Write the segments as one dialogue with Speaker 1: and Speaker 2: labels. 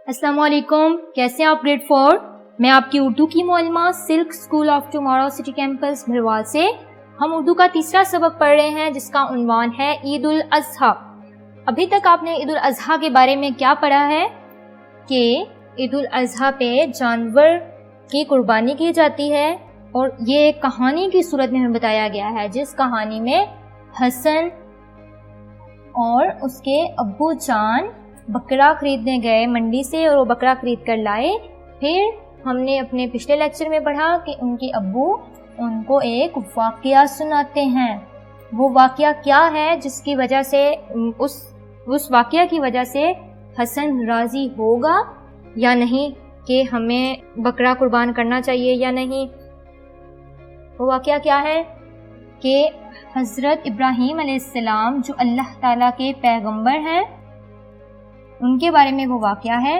Speaker 1: السلام علیکم، کیسے ہیں آپ گریڈ 4؟ میں آپ کی اردو کی معلمہ سلک school of tomorrow city campus Bhalwal سے۔ ہم اردو کا تیسرا سبق پڑھ رہے ہیں جس کا عنوان ہے عید الاضحیٰ۔ ابھی تک آپ نے عید الاضحیٰ کے بارے میں کیا پڑھا ہے کہ عید الاضحیٰ پہ جانور کی قربانی کی جاتی ہے، اور یہ ایک کہانی کی صورت میں ہمیں بتایا گیا ہے، جس کہانی میں حسن اور اس کے ابو جان بکرا خریدنے گئے منڈی سے اور وہ بکرا خرید کر لائے۔ پھر ہم نے اپنے پچھلے لیکچر میں پڑھا کہ ان کے ابو ان کو ایک واقعہ سناتے ہیں۔ وہ واقعہ کیا ہے جس کی وجہ سے اس واقعہ کی وجہ سے حسن راضی ہوگا یا نہیں کہ ہمیں بکرا قربان کرنا چاہیے یا نہیں۔ وہ واقعہ کیا ہے کہ حضرت ابراہیم علیہ السلام جو اللہ تعالیٰ کے پیغمبر ہیں، ان کے بارے میں وہ واقعہ ہے۔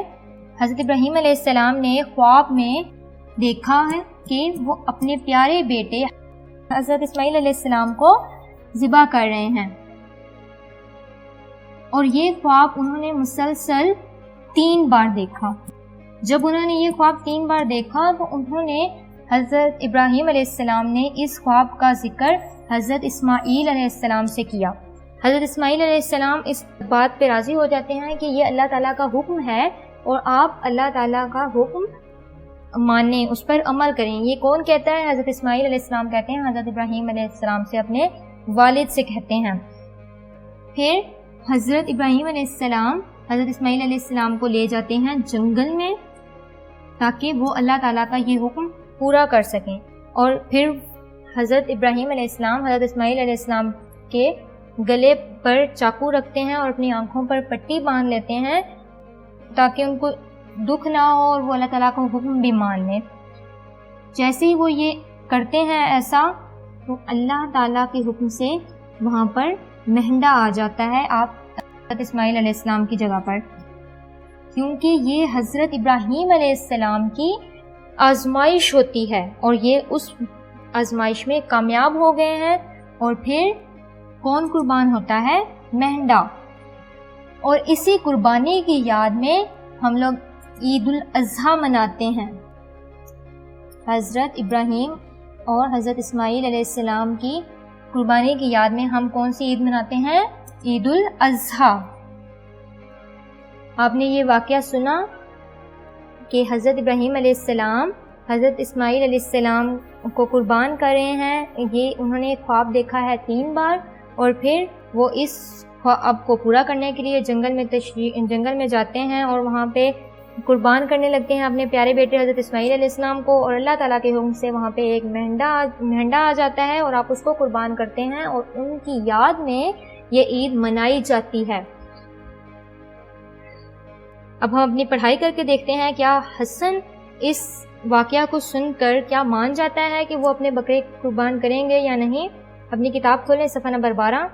Speaker 1: حضرت ابراہیم علیہ السلام نے خواب میں دیکھا ہے کہ وہ اپنے پیارے بیٹے حضرت اسماعیل علیہ السلام کو ذبح کر رہے ہیں، اور یہ خواب انہوں نے مسلسل 3 بار دیکھا۔ جب انہوں نے یہ خواب 3 بار دیکھا تو انہوں نے حضرت ابراہیم علیہ السلام نے اس خواب کا ذکر حضرت اسماعیل علیہ السلام سے کیا۔ حضرت اسماعیل علیہ السلام اس بات پہ راضی ہو جاتے ہیں کہ یہ اللہ تعالیٰ کا حکم ہے اور آپ اللہ تعالیٰ کا حکم مانیں، اس پر عمل کریں۔ یہ کون کہتا ہے؟ حضرت اسماعیل علیہ السلام کہتے ہیں حضرت ابراہیم علیہ السلام سے، اپنے والد سے کہتے ہیں۔ پھر حضرت ابراہیم علیہ السلام حضرت اسماعیل علیہ السلام کو لے جاتے ہیں جنگل میں تاکہ وہ اللہ تعالیٰ کا یہ حکم پورا کر سکیں، اور پھر حضرت ابراہیم علیہ السلام حضرت اسماعیل علیہ السلام کے گلے پر چاقو رکھتے ہیں اور اپنی آنکھوں پر پٹی باندھ لیتے ہیں تاکہ ان کو دکھ نہ ہو اور وہ اللہ تعالیٰ کا حکم بھی مان لیں۔ جیسے ہی وہ یہ کرتے ہیں ایسا، تو اللہ تعالیٰ کے حکم سے وہاں پر مہنڈا آ جاتا ہے آپ حضرت اسماعیل علیہ السلام کی جگہ پر، کیونکہ یہ حضرت ابراہیم علیہ السلام کی آزمائش ہوتی ہے اور یہ اس آزمائش میں کامیاب ہو گئے ہیں۔ اور پھر کون قربان ہوتا ہے؟ مہنڈا۔ اور اسی قربانی کی یاد میں ہم لوگ عید الاضحیٰ مناتے ہیں۔ حضرت ابراہیم اور حضرت اسماعیل علیہ السلام کی قربانی کی یاد میں ہم کون سی عید مناتے ہیں؟ عید الاضحیٰ۔ آپ نے یہ واقعہ سنا کہ حضرت ابراہیم علیہ السلام حضرت اسماعیل علیہ السلام کو قربان کر رہے ہیں۔ یہ انہوں نے خواب دیکھا ہے 3 بار، اور پھر وہ اس خواب کو پورا کرنے کے لیے جنگل میں جاتے ہیں اور وہاں پہ قربان کرنے لگتے ہیں اپنے پیارے بیٹے حضرت اسماعیل علیہ السلام کو، اور اللہ تعالیٰ کے حکم سے وہاں پہ ایک مہنڈا آ جاتا ہے اور آپ اس کو قربان کرتے ہیں، اور ان کی یاد میں یہ عید منائی جاتی ہے۔ اب ہم اپنی پڑھائی کر کے دیکھتے ہیں کیا حسن اس واقعہ کو سن کر کیا مان جاتا ہے کہ وہ اپنے بکرے قربان کریں گے یا نہیں۔ اپنی کتاب کھولیں صفحہ نمبر 12۔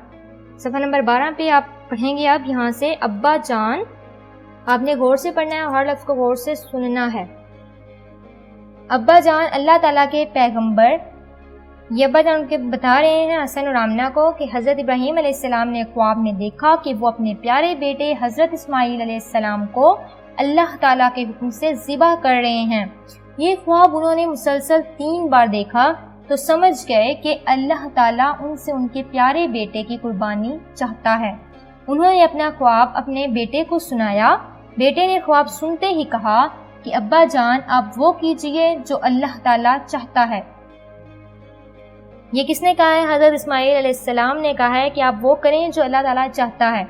Speaker 1: صفحہ نمبر 12 پہ آپ پڑھیں گے اب یہاں سے ابا جان۔ آپ نے غور سے پڑھنا ہے اور ہر لفظ کو غور سے سننا ہے۔ ابا جان اللہ تعالیٰ کے پیغمبر، یہ ابا جان کے بتا رہے ہیں حسن اور آمنہ کو کہ حضرت ابراہیم علیہ السلام نے خواب میں دیکھا کہ وہ اپنے پیارے بیٹے حضرت اسماعیل علیہ السلام کو اللہ تعالیٰ کے حکم سے ذبح کر رہے ہیں۔ یہ خواب انہوں نے مسلسل 3 بار دیکھا تو سمجھ گئے کہ اللہ تعالیٰ ان سے ان کے پیارے بیٹے کی قربانی چاہتا ہے۔ انہوں نے اپنا خواب اپنے بیٹے کو سنایا۔ بیٹے نے خواب سنتے ہی کہا کہ ابا جان آپ وہ کیجئے جو اللہ تعالیٰ چاہتا ہے۔ یہ کس نے کہا ہے؟ حضرت اسماعیل علیہ السلام نے کہا ہے کہ آپ وہ کریں جو اللہ تعالیٰ چاہتا ہے۔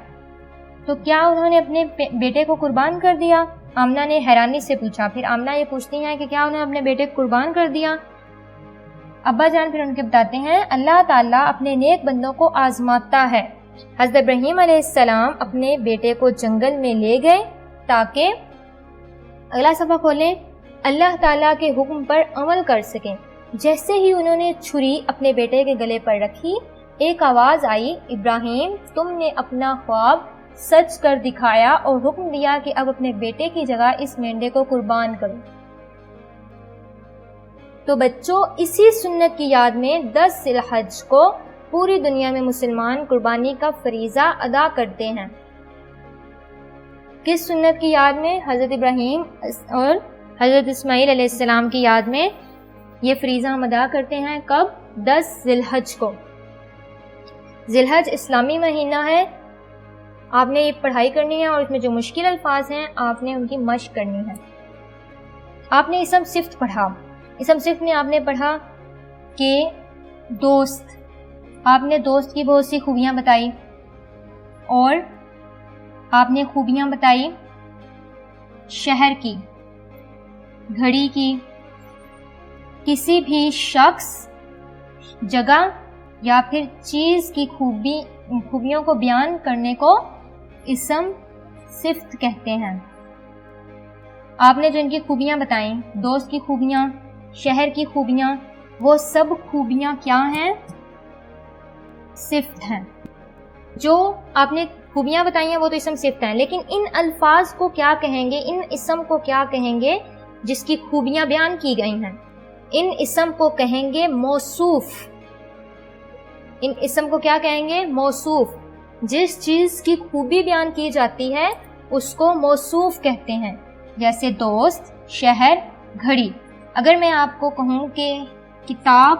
Speaker 1: تو کیا انہوں نے اپنے بیٹے کو قربان کر دیا؟ آمنہ نے حیرانی سے پوچھا۔ پھر آمنہ یہ پوچھتی ہیں کہ کیا انہوں نے اپنے بیٹے کو قربان کر دیا؟ ابا جان پھر ان کے بتاتے ہیں اللہ تعالیٰ اپنے نیک بندوں کو آزماتا ہے۔ حضرت ابراہیم علیہ السلام اپنے بیٹے کو جنگل میں لے گئے تاکہ اگلا صفحہ کھولیں اللہ تعالیٰ کے حکم پر عمل کر سکیں۔ جیسے ہی انہوں نے چھری اپنے بیٹے کے گلے پر رکھی، ایک آواز آئی، ابراہیم تم نے اپنا خواب سچ کر دکھایا اور حکم دیا کہ اب اپنے بیٹے کی جگہ اس مینڈے کو قربان کرو۔ تو بچوں اسی سنت کی یاد میں 10 ذی الحج کو پوری دنیا میں مسلمان قربانی کا فریضہ ادا کرتے ہیں۔ کس سنت کی یاد میں؟ حضرت ابراہیم اور حضرت اسماعیل علیہ السلام کی یاد میں یہ فریضہ ہم ادا کرتے ہیں. کب؟ 10 ذی الحج کو. ذی الحج اسلامی مہینہ ہے. آپ نے یہ پڑھائی کرنی ہے اور اس میں جو مشکل الفاظ ہیں آپ نے ان کی مشق کرنی ہے. آپ نے اسم صفت پڑھا. اسم صفت میں آپ نے پڑھا کہ دوست. آپ نے دوست کی بہت سی خوبیاں بتائی اور آپ نے خوبیاں بتائی شہر کی، گھڑی کی، کسی بھی شخص، جگہ یا پھر چیز کی خوبیوں کو بیان کرنے کو اسم صفت کہتے ہیں. آپ نے جو ان کی خوبیاں بتائیں، دوست کی خوبیاں، شہر کی خوبیاں، وہ سب خوبیاں کیا ہیں؟ صفت ہیں. جو آپ نے خوبیاں بتائی ہیں وہ تو اسم صفت ہیں، لیکن ان الفاظ کو کیا کہیں گے؟ ان اسم کو کیا کہیں گے جس کی خوبیاں بیان کی گئی ہیں؟ ان اسم کو کہیں گے موصوف. ان اسم کو کیا کہیں گے؟ موصوف. جس چیز کی خوبی بیان کی جاتی ہے اس کو موصوف کہتے ہیں. جیسے دوست، شہر، گھڑی. اگر میں آپ کو کہوں کہ کتاب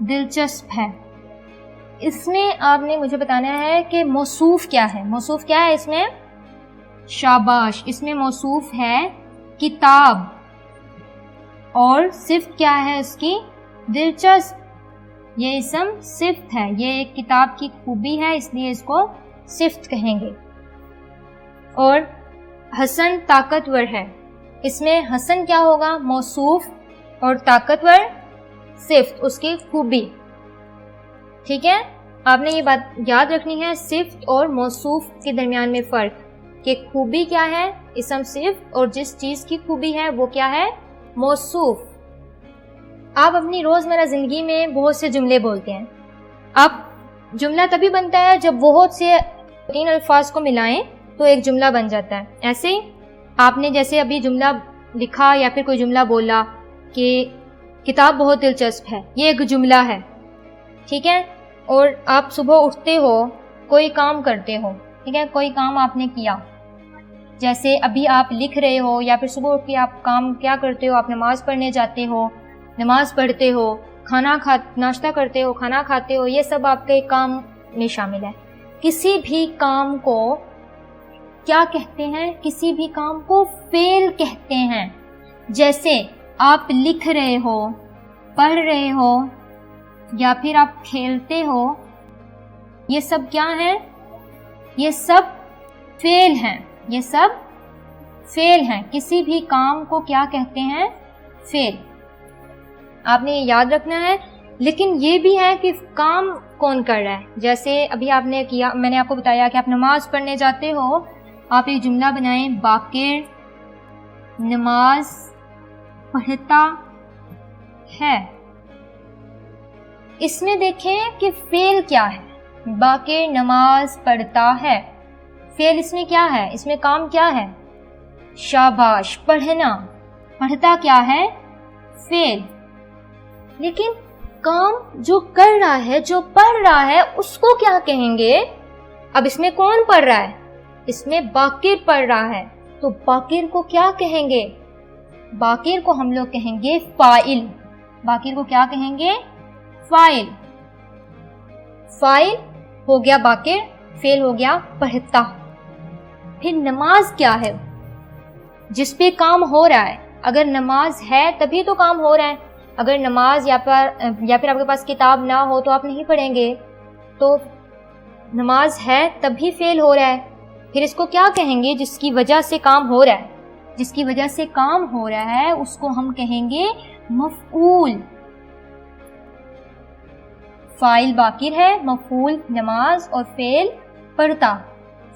Speaker 1: دلچسپ ہے، اس میں آپ نے مجھے بتانا ہے کہ موصوف کیا ہے. موصوف کیا ہے اس میں؟ شاباش. اس میں موصوف ہے کتاب اور صفت کیا ہے اس کی؟ دلچسپ. یہ اسم صفت ہے. یہ ایک کتاب کی خوبی ہے اس لیے اس کو صفت کہیں گے. اور حسن طاقتور ہے. اس میں حسن کیا ہوگا؟ موصوف، اور طاقتور صفت، اس کی خوبی. ٹھیک ہے، آپ نے یہ بات یاد رکھنی ہے صفت اور موصوف کے درمیان میں فرق، کہ خوبی کیا ہے؟ اسم صفت، اور جس چیز کی خوبی ہے وہ کیا ہے؟ موصوف. آپ اپنی روزمرہ زندگی میں بہت سے جملے بولتے ہیں. آپ جملہ تبھی بنتا ہے جب بہت سے 3 الفاظ کو ملائیں تو ایک جملہ بن جاتا ہے. ایسے ہی آپ نے جیسے ابھی جملہ لکھا یا پھر کوئی جملہ بولا کہ کتاب بہت دلچسپ ہے، یہ ایک جملہ ہے. ٹھیک ہے، اور آپ صبح اٹھتے ہو، کوئی کام کرتے ہو. ٹھیک ہے، کوئی کام آپ نے کیا، جیسے ابھی آپ لکھ رہے ہو یا پھر صبح اٹھ کے آپ کام کیا کرتے ہو؟ آپ نماز پڑھنے جاتے ہو، نماز پڑھتے ہو، ناشتہ کرتے ہو، کھانا کھاتے ہو. یہ سب آپ کے کام میں شامل ہے. کسی بھی کام کو کیا کہتے ہیں؟ کسی بھی کام کو فعل کہتے ہیں. جیسے آپ لکھ رہے ہو، پڑھ رہے ہو یا پھر آپ کھیلتے ہو، یہ سب کیا ہیں؟ یہ سب فعل ہیں. یہ سب فعل ہیں. کسی بھی کام کو کیا کہتے ہیں؟ فعل. آپ نے یہ یاد رکھنا ہے. لیکن یہ بھی ہے کہ کام کون کر رہا ہے. جیسے ابھی آپ نے کیا، میں نے آپ کو بتایا کہ آپ نماز پڑھنے جاتے ہو، آپ ایک جملہ بنائیں، باقر نماز پڑھتا ہے. اس میں دیکھیں کہ فعل کیا ہے. باقر نماز پڑھتا ہے، فعل اس میں کیا ہے؟ اس میں کام کیا ہے؟ شاباش، پڑھنا. پڑھتا کیا ہے؟ فعل. لیکن کام جو کر رہا ہے، جو پڑھ رہا ہے، اس کو کیا کہیں گے؟ اب اس میں کون پڑھ رہا ہے؟ اس میں باقر پڑھ رہا ہے. تو باقر کو کیا کہیں گے؟ باقر کو ہم لوگ کہیں گے فاعل. باقر کو کیا کہیں گے؟ فاعل. فاعل ہو گیا باقر، فعل ہو گیا پڑھتا. پھر نماز کیا ہے؟ جس پہ کام ہو رہا ہے. اگر نماز ہے تبھی تو کام ہو رہا ہے. اگر نماز یا پھر آپ کے پاس کتاب نہ ہو تو آپ نہیں پڑھیں گے. تو نماز ہے تبھی فعل ہو رہا ہے. پھر اس کو کیا کہیں گے؟ جس کی وجہ سے کام ہو رہا ہے. جس کی وجہ سے کام ہو رہا ہے اس کو ہم کہیں گے مفعول. فاعل باقر ہے، مفعول نماز، اور فعل پڑھتا.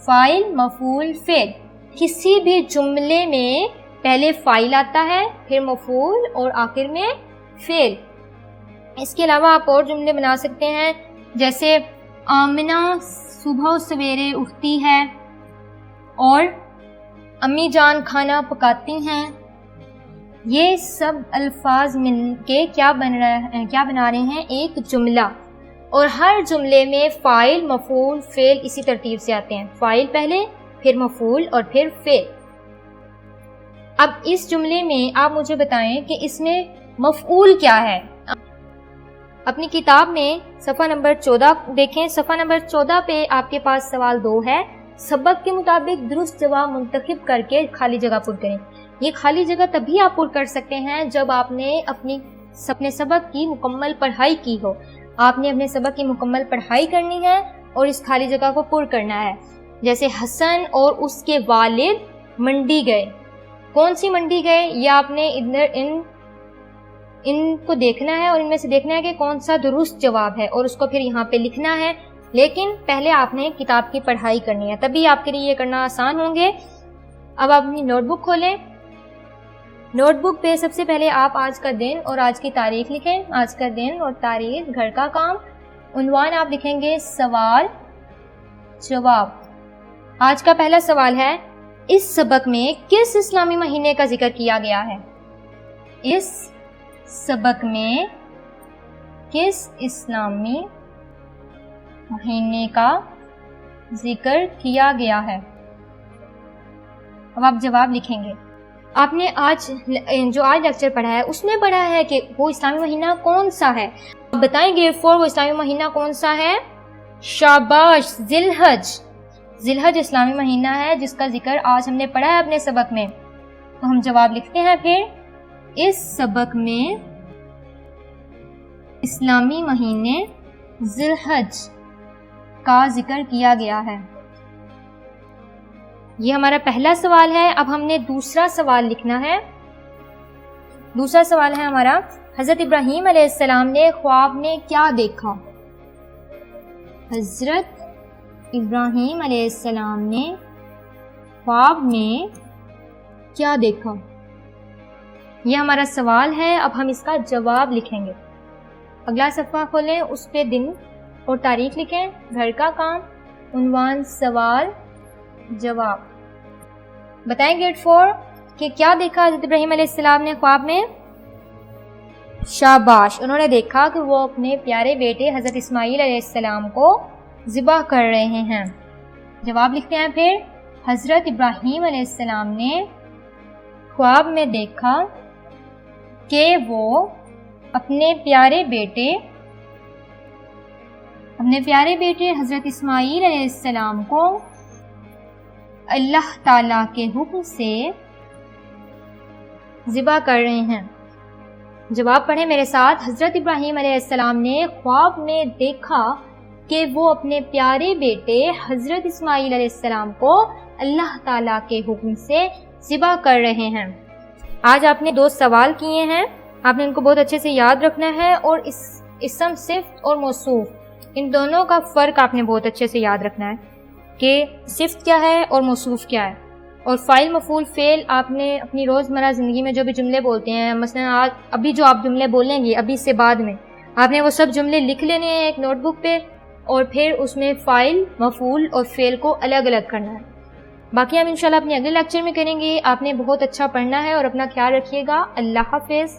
Speaker 1: فاعل، مفعول، فعل. کسی بھی جملے میں پہلے فاعل آتا ہے، پھر مفعول، اور آخر میں فعل. اس کے علاوہ آپ اور جملے بنا سکتے ہیں، جیسے آمنہ صبح سویرے اٹھتی ہے اور امی جان کھانا پکاتی ہیں. یہ سب الفاظ مل کے کیا بنا رہے ہیں؟ ایک جملہ. اور ہر جملے میں فاعل، مفعول، فعل اسی ترتیب سے آتے ہیں. فاعل پہلے، پھر مفعول اور پھر فعل۔ اب اس جملے میں آپ مجھے بتائیں کہ اس میں مفعول کیا ہے۔ اپنی کتاب میں صفحہ نمبر 14 دیکھیں، صفحہ نمبر 14 پہ آپ کے پاس سوال 2 ہے، سبق کے مطابق درست جواب منتخب کر کے خالی جگہ پر کریں۔ یہ خالی جگہ تبھی آپ پر کر سکتے ہیں جب آپ نے اپنے سبق کی مکمل پڑھائی کی ہو۔ آپ نے اپنے سبق کی مکمل پڑھائی کرنی ہے اور اس خالی جگہ کو پر کرنا ہے۔ جیسے حسن اور اس کے والد منڈی گئے، کون سی منڈی گئے، یہ آپ نے ادھر ان کو دیکھنا ہے اور ان میں سے دیکھنا ہے کہ کون سا درست جواب ہے اور اس کو پھر یہاں پہ لکھنا ہے، لیکن پہلے آپ نے کتاب کی پڑھائی کرنی ہے، تبھی آپ کے لیے یہ کرنا آسان ہوں گے۔ اب آپ اپنی نوٹ بک کھولیں، نوٹ بک پہ سب سے پہلے آپ آج کا دن اور آج کی تاریخ لکھیں، آج کا دن اور تاریخ، گھر کا کام، عنوان آپ لکھیں گے سوال جواب۔ آج کا پہلا سوال ہے، اس سبق میں کس اسلامی مہینے کا ذکر کیا گیا ہے؟ اس سبق میں کس اسلامی مہینے کا ذکر کیا گیا ہے؟ اب آپ جواب لکھیں گے۔ آپ نے آج لیکچر پڑھا ہے اس میں پڑھا ہے کہ وہ اسلامی مہینہ کون سا ہے، آپ بتائیں گے وہ اسلامی مہینہ کون سا ہے؟ شاباش، ذی الحج اسلامی مہینہ ہے جس کا ذکر آج ہم نے پڑھا ہے اپنے سبق میں۔ تو ہم جواب لکھتے ہیں پھر، اس سبق میں اسلامی مہینے ذی الحج کا ذکر کیا گیا ہے۔ یہ ہمارا پہلا سوال ہے۔ اب ہم نے دوسرا سوال لکھنا ہے۔ دوسرا سوال ہے ہمارا، حضرت ابراہیم علیہ السلام نے خواب میں کیا دیکھا؟ حضرت ابراہیم علیہ السلام نے خواب میں کیا دیکھا؟ یہ ہمارا سوال ہے۔ اب ہم اس کا جواب لکھیں گے۔ اگلا صفحہ کھولیں، اس پہ دن اور تاریخ لکھیں، گھر کا کام، عنوان سوال جواب۔ بتائیں گیٹ 4 کہ کیا دیکھا حضرت ابراہیم علیہ السلام نے خواب میں؟ شاباش، انہوں نے دیکھا کہ وہ اپنے پیارے بیٹے حضرت اسماعیل علیہ السلام کو ذبح کر رہے ہیں۔ جواب لکھتے ہیں پھر، حضرت ابراہیم علیہ السلام نے خواب میں دیکھا کہ وہ اپنے پیارے بیٹے حضرت اسماعیل علیہ السلام کو اللہ تعالیٰ کے حکم سے ذبح کر رہے ہیں۔ جواب پڑھیں میرے ساتھ، حضرت ابراہیم علیہ السلام نے خواب میں دیکھا کہ وہ اپنے پیارے بیٹے حضرت اسماعیل علیہ السلام کو اللہ تعالیٰ کے حکم سے ذبح کر رہے ہیں۔ آج آپ نے 2 سوال کیے ہیں، آپ نے ان کو بہت اچھے سے یاد رکھنا ہے، اور اسم صفت اور موصوف ان دونوں کا فرق آپ نے بہت اچھے سے یاد رکھنا ہے کہ صفت کیا ہے اور موصوف کیا ہے۔ اور فاعل مفعول فعل آپ نے اپنی روزمرہ زندگی میں جو بھی جملے بولتے ہیں، مثلا ابھی جو آپ جملے بولیں گے ابھی سے بعد میں، آپ نے وہ سب جملے لکھ لینے ہیں ایک نوٹ بک پہ، اور پھر اس میں فاعل مفعول اور فعل کو الگ الگ کرنا ہے۔ باقی ہم انشاءاللہ اپنے اگلے لیکچر میں کریں گے۔ آپ نے بہت اچھا پڑھنا ہے اور اپنا خیال رکھیے گا۔ اللہ حافظ۔